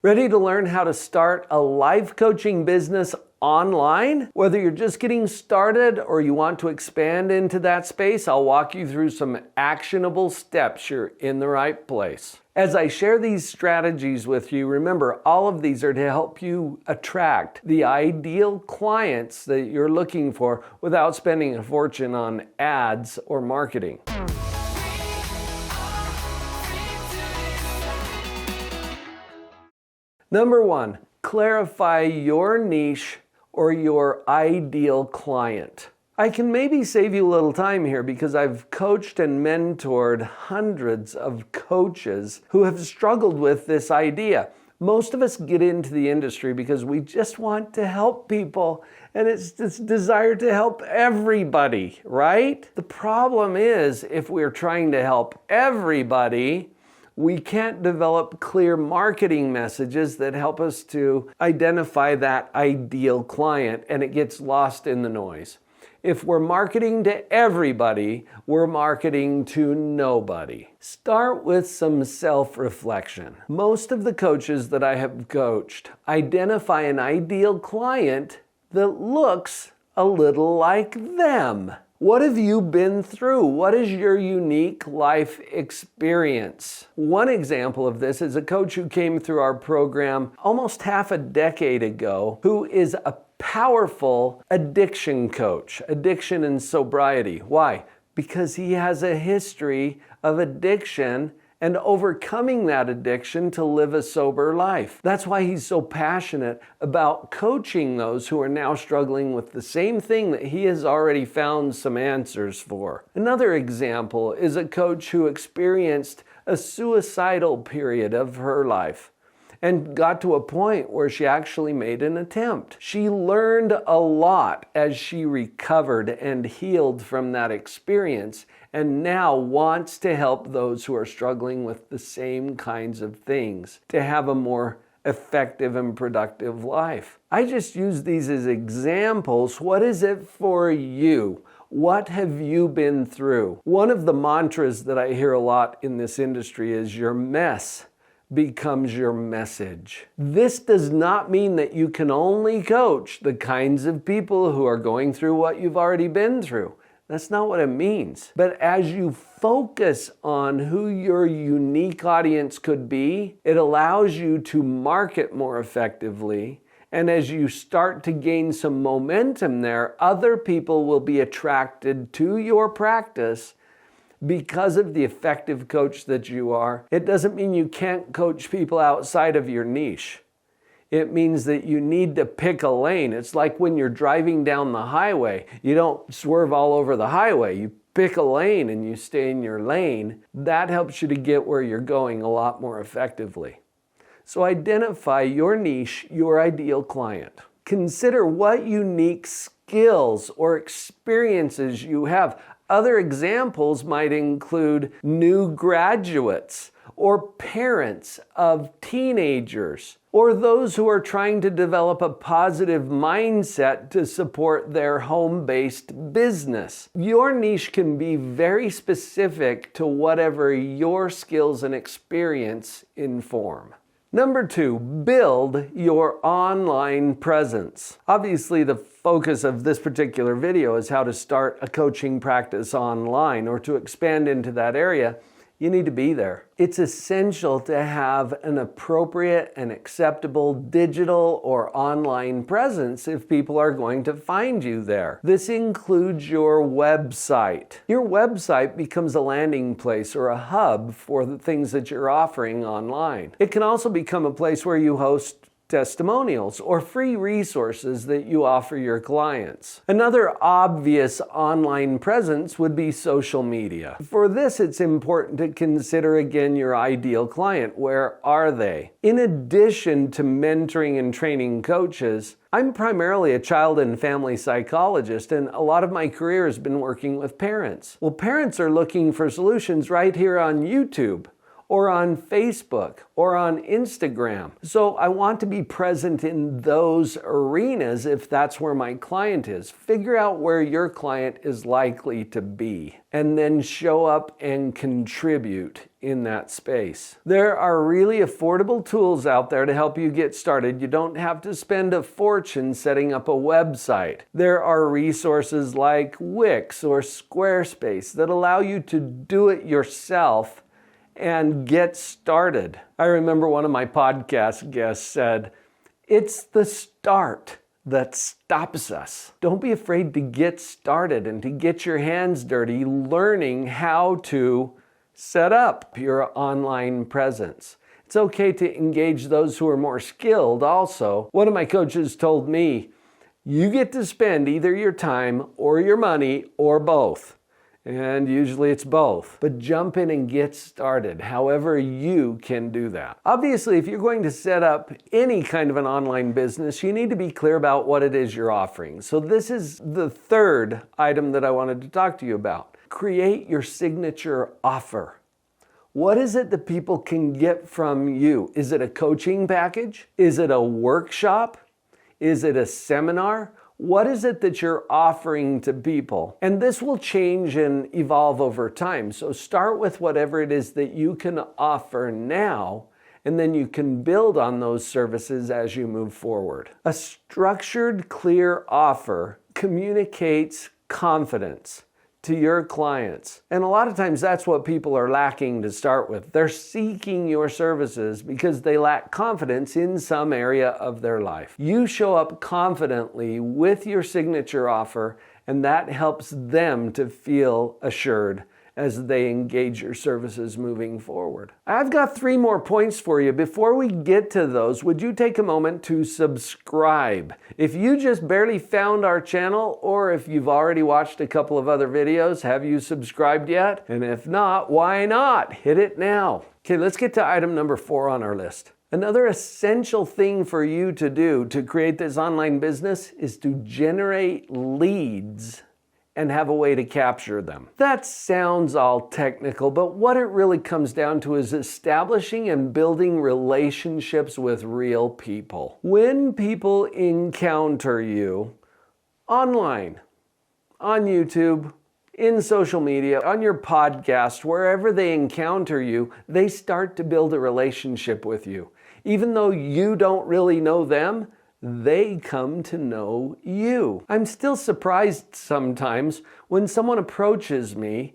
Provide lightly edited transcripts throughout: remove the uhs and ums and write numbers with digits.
Ready to learn how to start a life coaching business online? Whether you're just getting started or you want to expand into that space, I'll walk you through some actionable steps. You're in the right place. As I share these strategies with you, remember, all of these are to help you attract the ideal clients that you're looking for without spending a fortune on ads or marketing. Number one, clarify your niche or your ideal client. I can maybe save you a little time here because I've coached and mentored hundreds of coaches who have struggled with this idea. Most of us get into the industry because we just want to help people, and it's this desire to help everybody, right? The problem is, if we're trying to help everybody, we can't develop clear marketing messages that help us to identify that ideal client, and it gets lost in the noise. If we're marketing to everybody, we're marketing to nobody. Start with some self-reflection. Most of the coaches that I have coached identify an ideal client that looks a little like them. What have you been through? What is your unique life experience? One example of this is a coach who came through our program almost half a decade ago, who is a powerful addiction coach, addiction and sobriety. Why? Because he has a history of addiction and overcoming that addiction to live a sober life. That's why he's so passionate about coaching those who are now struggling with the same thing that he has already found some answers for. Another example is a coach who experienced a suicidal period of her life and got to a point where she actually made an attempt. She learned a lot as she recovered and healed from that experience, and now wants to help those who are struggling with the same kinds of things to have a more effective and productive life. I just use these as examples. What is it for you? What have you been through? One of the mantras that I hear a lot in this industry is your mess becomes your message. This does not mean that you can only coach the kinds of people who are going through what you've already been through. That's not what it means. But as you focus on who your unique audience could be, it allows you to market more effectively. And as you start to gain some momentum there, other people will be attracted to your practice because of the effective coach that you are. It doesn't mean you can't coach people outside of your niche. It means that you need to pick a lane. It's like when you're driving down the highway. You don't swerve all over the highway. You pick a lane and you stay in your lane. That helps you to get where you're going a lot more effectively. So identify your niche, your ideal client. Consider what unique skills or experiences you have. Other examples might include new graduates or parents of teenagers or those who are trying to develop a positive mindset to support their home-based business. Your niche can be very specific to whatever your skills and experience inform. Number two, build your online presence. Obviously, the focus of this particular video is how to start a coaching practice online, or to expand into that area. You need to be there. It's essential to have an appropriate and acceptable digital or online presence if people are going to find you there. This includes your website. Your website becomes a landing place or a hub for the things that you're offering online. It can also become a place where you host testimonials or free resources that you offer your clients. Another obvious online presence would be social media. For this, it's important to consider again your ideal client. Where are they? In addition to mentoring and training coaches, I'm primarily a child and family psychologist, and a lot of my career has been working with parents. Well, parents are looking for solutions right here on YouTube, or on Facebook, or on Instagram. So I want to be present in those arenas if that's where my client is. Figure out where your client is likely to be, and then show up and contribute in that space. There are really affordable tools out there to help you get started. You don't have to spend a fortune setting up a website. There are resources like Wix or Squarespace that allow you to do it yourself and get started. I remember one of my podcast guests said, "It's the start that stops us." Don't be afraid to get started and to get your hands dirty learning how to set up your online presence. It's okay to engage those who are more skilled also. One of my coaches told me, you get to spend either your time or your money or both. And usually it's both. But jump in and get started, however you can do that. Obviously, if you're going to set up any kind of an online business, you need to be clear about what it is you're offering. So this is the third item that I wanted to talk to you about. Create your signature offer. What is it that people can get from you? Is it a coaching package? Is it a workshop? Is it a seminar? What is it that you're offering to people? And this will change and evolve over time. So start with whatever it is that you can offer now, and then you can build on those services as you move forward. A structured, clear offer communicates confidence to your clients. And a lot of times that's what people are lacking to start with. They're seeking your services because they lack confidence in some area of their life. You show up confidently with your signature offer, and that helps them to feel assured as they engage your services moving forward. I've got 3 more points for you. Before we get to those, would you take a moment to subscribe? If you just barely found our channel, or if you've already watched a couple of other videos, have you subscribed yet? And if not, why not? Hit it now. Okay, let's get to item number 4 on our list. Another essential thing for you to do to create this online business is to generate leads and have a way to capture them. That sounds all technical, but what it really comes down to is establishing and building relationships with real people. When people encounter you online, on YouTube, in social media, on your podcast, wherever they encounter you, they start to build a relationship with you. Even though you don't really know them, they come to know you. I'm still surprised sometimes when someone approaches me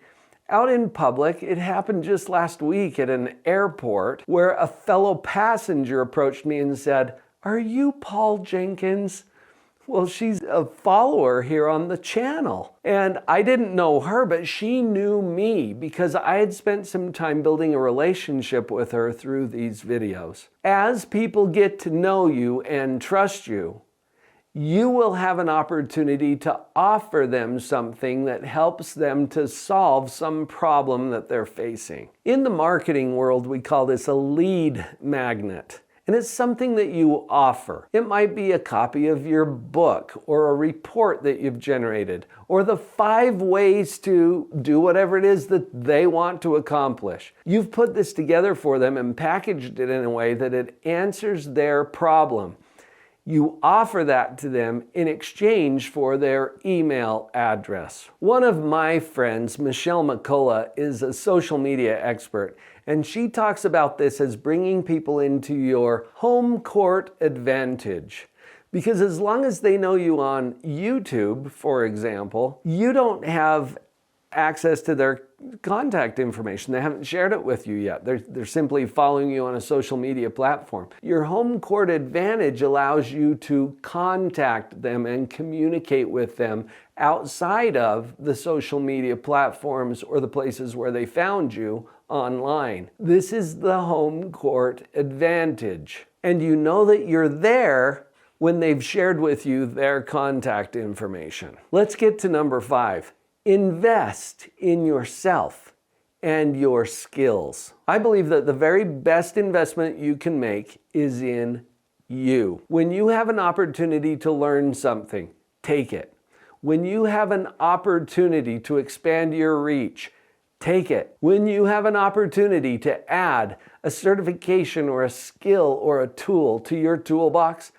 out in public. It happened just last week at an airport where a fellow passenger approached me and said, "Are you Paul Jenkins?" Well, she's a follower here on the channel. And I didn't know her, but she knew me because I had spent some time building a relationship with her through these videos. As people get to know you and trust you, you will have an opportunity to offer them something that helps them to solve some problem that they're facing. In the marketing world, we call this a lead magnet. And it's something that you offer. It might be a copy of your book or a report that you've generated, or the 5 ways to do whatever it is that they want to accomplish. You've put this together for them and packaged it in a way that it answers their problem. You offer that to them in exchange for their email address. One of my friends, Michelle McCullough, is a social media expert, and she talks about this as bringing people into your home court advantage. Because as long as they know you on YouTube, for example, you don't have access to their contact information. They haven't shared it with you yet. They're simply following you on a social media platform. Your home court advantage allows you to contact them and communicate with them outside of the social media platforms or the places where they found you online. This is the home court advantage. And you know that you're there when they've shared with you their contact information. Let's get to number 5. Invest in yourself and your skills. I believe that the very best investment you can make is in you. When you have an opportunity to learn something, take it. When you have an opportunity to expand your reach, take it. When you have an opportunity to add a certification or a skill or a tool to your toolbox,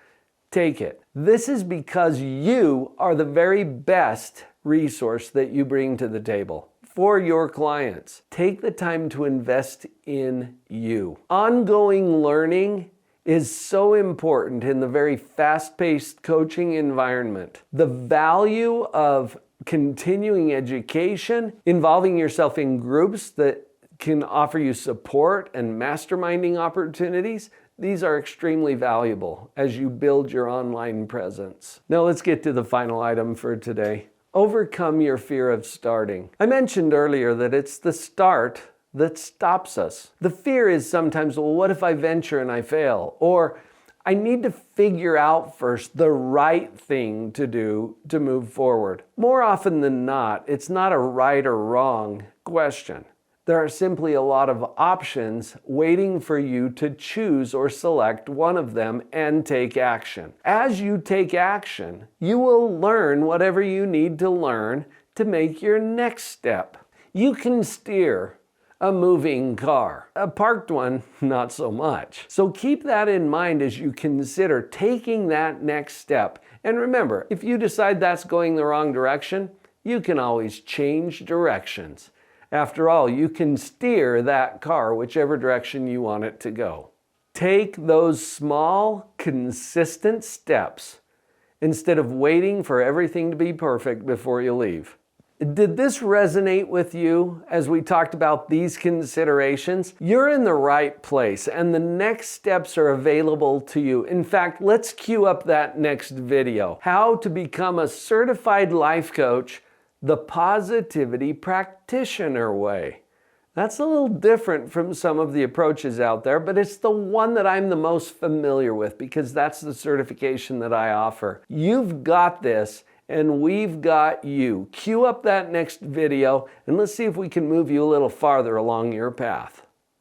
take it. This is because you are the very best resource that you bring to the table for your clients. Take the time to invest in you. Ongoing learning is so important in the very fast-paced coaching environment. The value of continuing education, involving yourself in groups that can offer you support and masterminding opportunities, these are extremely valuable as you build your online presence. Now let's get to the final item for today. Overcome your fear of starting. I mentioned earlier that it's the start that stops us. The fear is sometimes, well, what if I venture and I fail? Or I need to figure out first the right thing to do to move forward. More often than not, it's not a right or wrong question. There are simply a lot of options waiting for you to choose or select one of them and take action. As you take action, you will learn whatever you need to learn to make your next step. You can steer a moving car. A parked one, not so much. So keep that in mind as you consider taking that next step. And remember, if you decide that's going the wrong direction, you can always change directions. After all, you can steer that car whichever direction you want it to go. Take those small, consistent steps instead of waiting for everything to be perfect before you leave. Did this resonate with you as we talked about these considerations? You're in the right place and the next steps are available to you. In fact, let's cue up that next video. How to become a certified life coach the positivity practitioner way. That's a little different from some of the approaches out there, but it's the one that I'm the most familiar with because that's the certification that I offer. You've got this and we've got you. Cue up that next video and let's see if we can move you a little farther along your path.